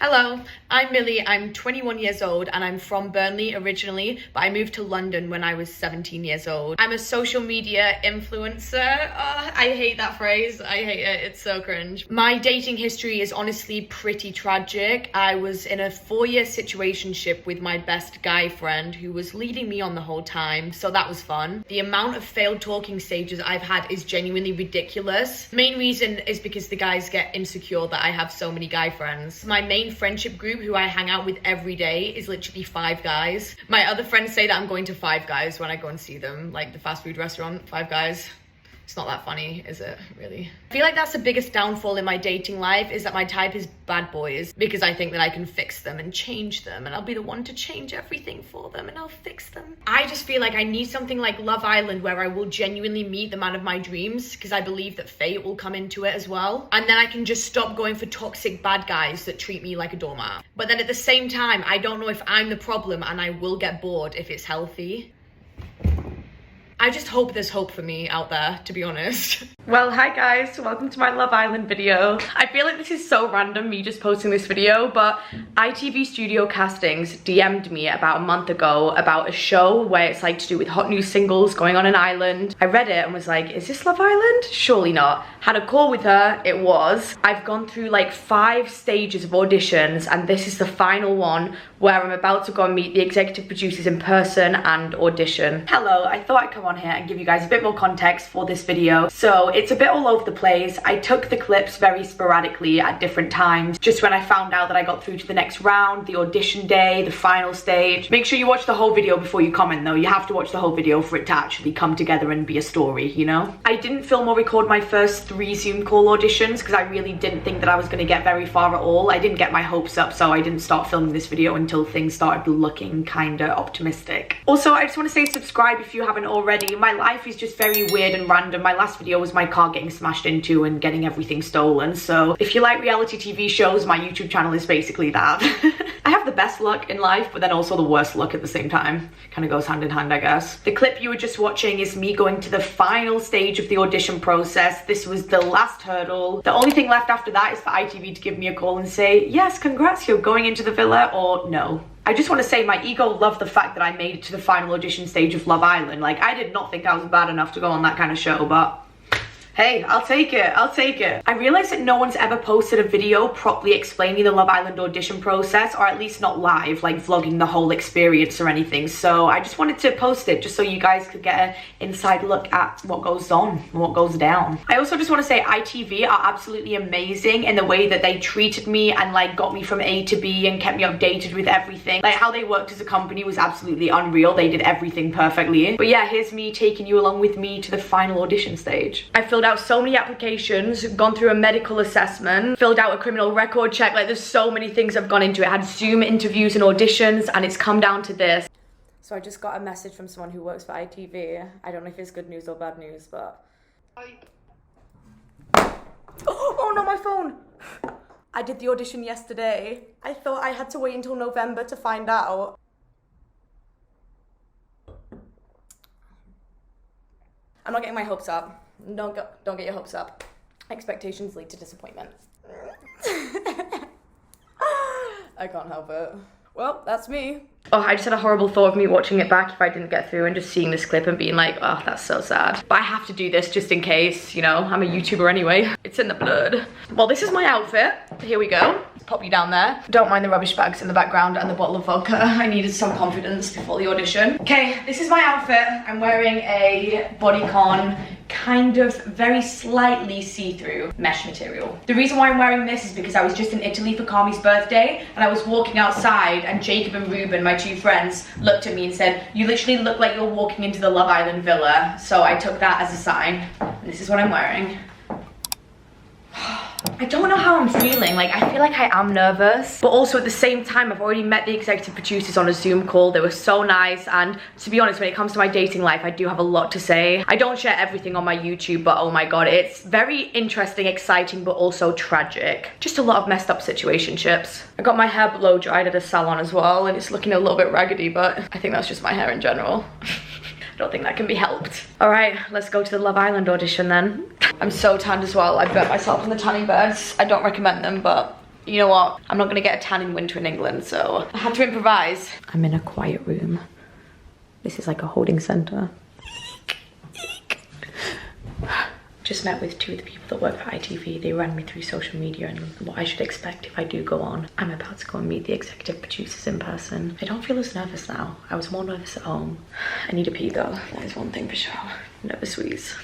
Hello, I'm Millie. I'm 21 years old and I'm from Burnley originally, but I moved to London when I was 17 years old. I'm a social media influencer. Oh, I hate that phrase. I hate it. It's so cringe. My dating history is honestly pretty tragic. I was in a 4-year situationship with my best guy friend who was leading me on the whole time, so that was fun. The amount of failed talking stages I've had is genuinely ridiculous. The main reason is because the guys get insecure that I have so many guy friends. My main friendship group who I hang out with every day is literally 5 guys. My other friends say that I'm going to 5 guys when I go and see them, like the fast food restaurant, 5 guys. It's not that funny, is it, really? I feel like that's the biggest downfall in my dating life, is that my type is bad boys, because I think that I can fix them and change them, and I'll be the one to change everything for them, and I'll fix them. I just feel like I need something like Love Island, where I will genuinely meet the man of my dreams, because I believe that fate will come into it as well. And then I can just stop going for toxic bad guys that treat me like a doormat. But then at the same time, I don't know if I'm the problem, and I will get bored if it's healthy. I just hope there's hope for me out there, to be honest. Well, hi guys, welcome to my Love Island video. I feel like this is so random, me just posting this video, but ITV Studio Castings DM'd me about a month ago about a show where it's like to do with hot new singles going on an island. I read it and was like, is this Love Island? Surely not. Had a call with her, it was. I've gone through like 5 stages of auditions and this is the final one where I'm about to go and meet the executive producers in person and audition. Hello, I thought I'd come on here and give you guys a bit more context for this video. So it's a bit all over the place. I took the clips very sporadically at different times, just when I found out that I got through to the next round, the audition day, the final stage. Make sure you watch the whole video before you comment though. You have to watch the whole video for it to actually come together and be a story, you know? I didn't film or record my first 3 Zoom call auditions because I really didn't think that I was going to get very far at all. I didn't get my hopes up, so I didn't start filming this video until things started looking kind of optimistic. Also, I just want to say subscribe if you haven't already. My life is just very weird and random. My last video was my car getting smashed into and getting everything stolen. So if you like reality TV shows, my YouTube channel is basically that. I have the best luck in life, but then also the worst luck at the same time. Kind of goes hand in hand, I guess. The clip you were just watching is me going to the final stage of the audition process. This was the last hurdle. The only thing left after that is for ITV to give me a call and say, yes, congrats, you're going into the villa, or no. I just want to say my ego loved the fact that I made it to the final audition stage of Love Island. Like, I did not think I was bad enough to go on that kind of show, but hey, I'll take it, I'll take it. I realized that no one's ever posted a video properly explaining the Love Island audition process, or at least not live, like vlogging the whole experience or anything. So I just wanted to post it just so you guys could get an inside look at what goes on and what goes down. I also just want to say ITV are absolutely amazing in the way that they treated me and like got me from A to B and kept me updated with everything. Like how they worked as a company was absolutely unreal. They did everything perfectly. But yeah, here's me taking you along with me to the final audition stage. I filled out so many applications, gone through a medical assessment, filled out a criminal record check. Like there's so many things I've gone into it. I had Zoom interviews and auditions, and it's come down to this. So I just got a message from someone who works for ITV. I don't know if it's good news or bad news, but oh no, my phone. I did the audition yesterday. I thought I had to wait until November to find out. I'm not getting my hopes up. Don't get your hopes up. Expectations lead to disappointment. I can't help it. Well, that's me. Oh, I just had a horrible thought of me watching it back if I didn't get through and just seeing this clip and being like, oh, that's so sad. But I have to do this just in case, you know, I'm a YouTuber anyway. It's in the blood. Well, this is my outfit. Here we go. Pop you down there. Don't mind the rubbish bags in the background and the bottle of vodka. I needed some confidence before the audition. Okay, this is my outfit. I'm wearing a bodycon, kind of very slightly see-through mesh material. The reason why I'm wearing this is because I was just in Italy for Carmi's birthday and I was walking outside and Jacob and Ruben, my 2 friends, looked at me and said, you literally look like you're walking into the Love Island villa. So I took that as a sign. And this is what I'm wearing. I don't know how I'm feeling. Like, I feel like I am nervous, but also at the same time, I've already met the executive producers on a Zoom call. They were so nice, and to be honest, when it comes to my dating life, I do have a lot to say. I don't share everything on my YouTube, but oh my god, it's very interesting, exciting, but also tragic. Just a lot of messed up situationships. I got my hair blow dried at a salon as well, and it's looking a little bit raggedy, but I think that's just my hair in general. I don't think that can be helped. All right, let's go to the Love Island audition then. I'm so tanned as well. I burnt myself on the tanning beds. I don't recommend them, but you know what? I'm not gonna get a tan in winter in England, so I had to improvise. I'm in a quiet room. This is like a holding center. Just met with 2 of the people that work for ITV. They ran me through social media and what I should expect if I do go on. I'm about to go and meet the executive producers in person. I don't feel as nervous now. I was more nervous at home. I need a pee though. That is one thing for sure. Nervous wheeze.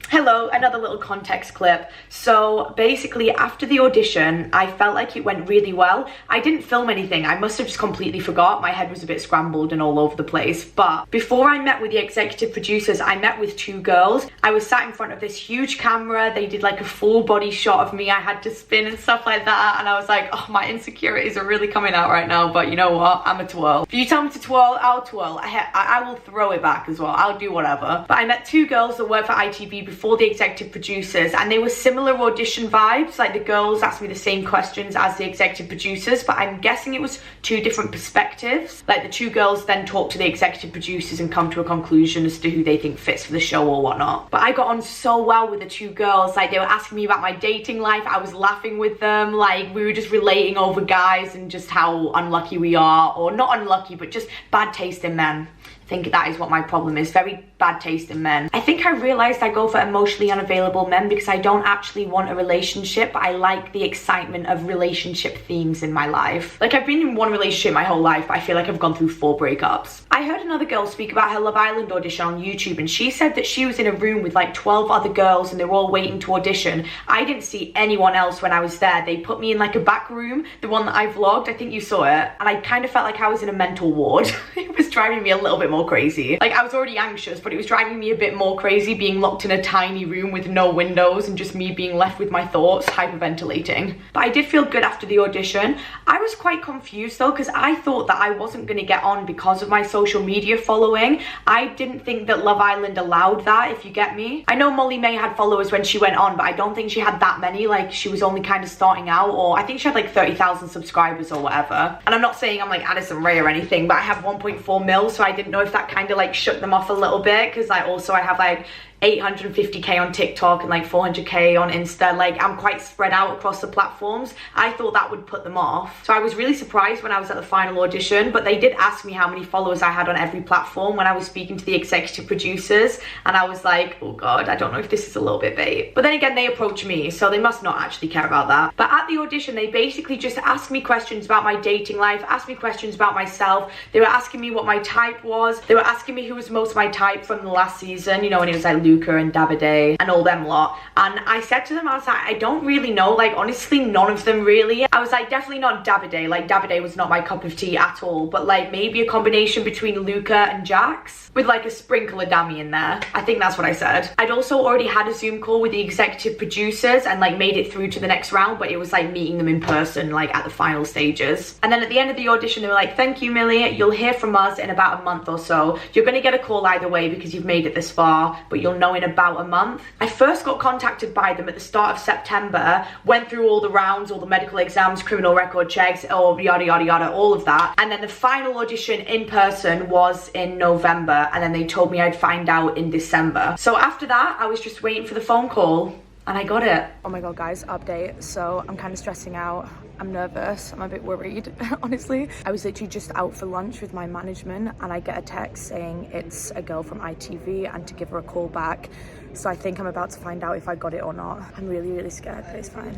Hello, another little context clip. So basically after the audition, I felt like it went really well. I didn't film anything. I must have just completely forgot. My head was a bit scrambled and all over the place. But before I met with the executive producers, I met with 2 girls. I was sat in front of this huge camera. They did like a full body shot of me. I had to spin and stuff like that. And I was like, oh, my insecurities are really coming out right now. But you know what? I'm a twirl. If you tell me to twirl, I'll twirl. I will throw it back as well. I'll do whatever. But I met 2 girls that work for ITV before the executive producers, and they were similar audition vibes. Like the girls asked me the same questions as the executive producers, but I'm guessing it was 2 different perspectives. Like the 2 girls then talk to the executive producers and come to a conclusion as to who they think fits for the show or whatnot. But I got on so well with the 2 girls. Like they were asking me about my dating life. I was laughing with them. Like we were just relating over guys and just how unlucky we are, or not unlucky, but just bad taste in men. I think that is what my problem is, very bad taste in men. I think I realized I go for emotionally unavailable men because I don't actually want a relationship, but I like the excitement of relationship themes in my life. Like I've been in one relationship my whole life, but I feel like I've gone through 4 breakups. I heard another girl speak about her Love Island audition on YouTube, and she said that she was in a room with like 12 other girls and they were all waiting to audition. I didn't see anyone else when I was there. They put me in like a back room, the one that I vlogged, I think you saw it, and I kind of felt like I was in a mental ward. It was driving me a little bit more crazy. Like I was already anxious, but it was driving me a bit more crazy being locked in a tiny room with no windows and just me being left with my thoughts, hyperventilating. But I did feel good after the audition. I was quite confused though, because I thought that I wasn't going to get on because of my social media following. I didn't think that Love Island allowed that, if you get me. I know Molly May had followers when she went on, but I don't think she had that many. Like she was only kind of starting out, or I think she had like 30,000 subscribers or whatever. And I'm not saying I'm like Addison Rae or anything, but I have 1.4 mil, so I didn't know if that kind of like shook them off a little bit, because I have like 850k on TikTok and like 400k on Insta. Like I'm quite spread out across the platforms. I thought that would put them off. So I was really surprised when I was at the final audition, but they did ask me how many followers I had on every platform when I was speaking to the executive producers, and I was like, oh god, I don't know if this is a little bit bait. But then again, they approached me, so they must not actually care about that. But at the audition, they basically just asked me questions about my dating life, asked me questions about myself. They were asking me what my type was. They were asking me who was most my type from the last season, you know, when it was like Luca and Davide and all them lot. And I said to them, I was like, I don't really know, like honestly none of them really. I was like, definitely not Davide. Like Davide was not my cup of tea at all, but like maybe a combination between Luca and Jax with like a sprinkle of Dami in there. I think that's what I said. I'd also already had a Zoom call with the executive producers and like made it through to the next round, but it was like meeting them in person like at the final stages. And then at the end of the audition they were like, thank you Millie, you'll hear from us in about a month or so. You're gonna get a call either way because you've made it this far, but you'll know in about a month. I first got contacted by them at the start of September, went through all the rounds, all the medical exams, criminal record checks, or yada yada yada, all of that. And then the final audition in person was in November, and then they told me I'd find out in December. So after that, I was just waiting for the phone call, and I got it. Oh my god guys, update. So I'm kind of stressing out. I'm nervous, I'm a bit worried, honestly. I was literally just out for lunch with my management and I get a text saying it's a girl from ITV and to give her a call back. So I think I'm about to find out if I got it or not. I'm really, really scared, but it's fine.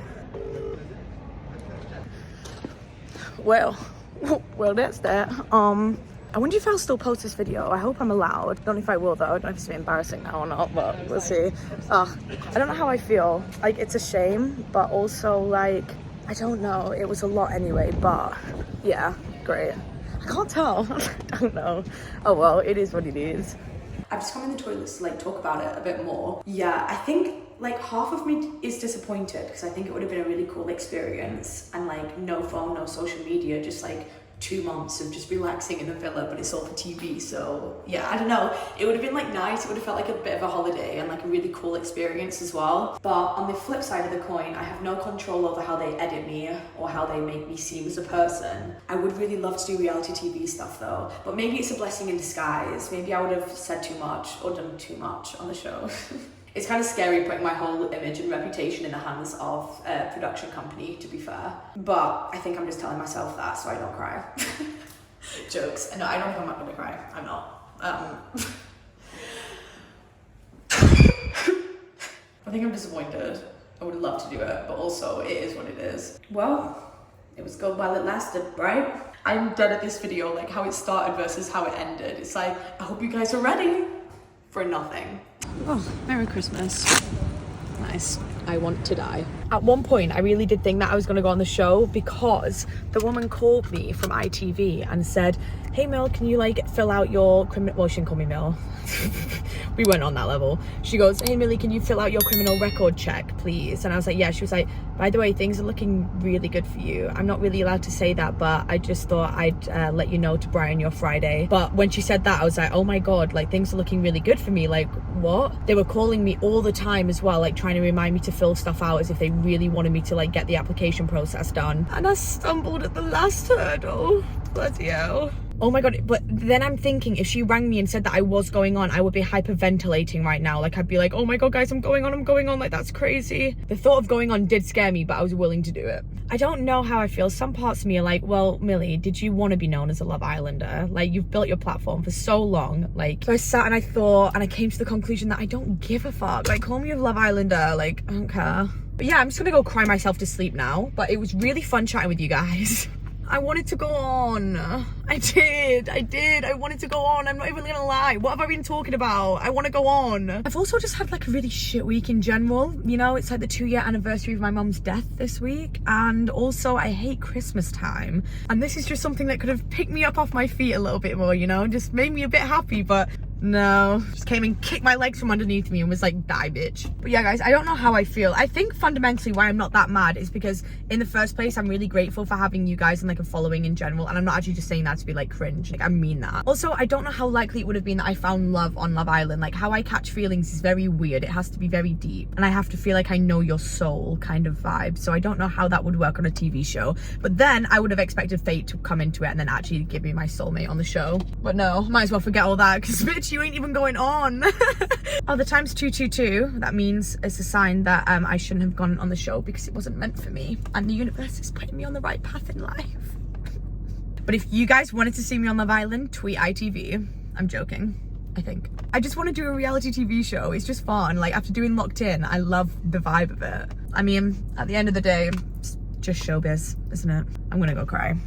Well, that's that. I wonder if I'll still post this video. I hope I'm allowed. Don't know if I will though. I don't know if it's a bit embarrassing now or not, but we'll see. I don't know how I feel. Like, it's a shame, but also like, I don't know. It was a lot anyway, but yeah, great. I can't tell. I don't know. Oh well, it is what it is. I've just come in the toilets to like talk about it a bit more. Yeah, I think like half of me is disappointed because I think it would have been a really cool experience, and like no phone, no social media, just like 2 months of just relaxing in a villa, but it's all for TV. So yeah, I don't know, it would have been like nice. It would have felt like a bit of a holiday and like a really cool experience as well. But on the flip side of the coin, I have no control over how they edit me or how they make me seem as a person. I would really love to do reality TV stuff though, but maybe it's a blessing in disguise. Maybe I would have said too much or done too much on the show. It's kind of scary putting my whole image and reputation in the hands of a production company, to be fair. But I think I'm just telling myself that so I don't cry. Jokes. No, I don't think I'm not gonna cry. I'm not. I think I'm disappointed. I would love to do it, but also it is what it is. Well, it was good while it lasted, right? I'm dead at this video, like how it started versus how it ended. It's like, I hope you guys are ready for nothing. Oh, Merry Christmas. Nice. I want to die. At one point, I really did think that I was going to go on the show because the woman called me from ITV and said, hey, Mill, can you like fill out your criminal... Well, she didn't call me Mill. We weren't on that level. She goes, hey, Millie, can you fill out your criminal record check, please? And I was like, yeah. She was like, by the way, things are looking really good for you. I'm not really allowed to say that, but I just thought I'd let you know to brighten your Friday. But when she said that, I was like, oh my God, like things are looking really good for me. Like, what? They were calling me all the time as well, like trying to remind me to fill stuff out as if they really wanted me to like get the application process done. And I stumbled at the last hurdle. Bloody hell. Oh my God, but then I'm thinking if she rang me and said that I was going on, I would be hyperventilating right now. Like I'd be like, oh my God, guys, I'm going on, like that's crazy. The thought of going on did scare me, but I was willing to do it. I don't know how I feel. Some parts of me are like, well, Millie, did you want to be known as a Love Islander? Like you've built your platform for so long. Like, so I sat and I thought, and I came to the conclusion that I don't give a fuck. Like call me a Love Islander, like I don't care. But yeah, I'm just gonna go cry myself to sleep now. But it was really fun chatting with you guys. I wanted to go on. I did. I wanted to go on. I'm not even gonna lie. What have I been talking about? I want to go on. I've also just had like a really shit week in general. You know, it's like the 2-year anniversary of my mum's death this week. And also I hate Christmas time. And this is just something that could have picked me up off my feet a little bit more, you know, just made me a bit happy, but no, just came and kicked my legs from underneath me and was like, die bitch. But yeah guys, I don't know how I feel. I think fundamentally why I'm not that mad is because in the first place I'm really grateful for having you guys and like a following in general, and I'm not actually just saying that to be like cringe, like I mean that. Also, I don't know how likely it would have been that I found love on Love Island. Like how I catch feelings is very weird. It has to be very deep and I have to feel like I know your soul kind of vibe. So I don't know how that would work on a TV show, but then I would have expected fate to come into it and then actually give me my soulmate on the show. But no, might as well forget all that because bitch, you ain't even going on. Oh, the time's 222. That means it's a sign that I shouldn't have gone on the show because it wasn't meant for me and the universe is putting me on the right path in life. But if you guys wanted to see me on Love Island, tweet ITV. I'm joking, I think. I just want to do a reality TV show. It's just fun. Like after doing Locked In, I love the vibe of it. I mean, at the end of the day, it's just showbiz, isn't it? I'm gonna go cry.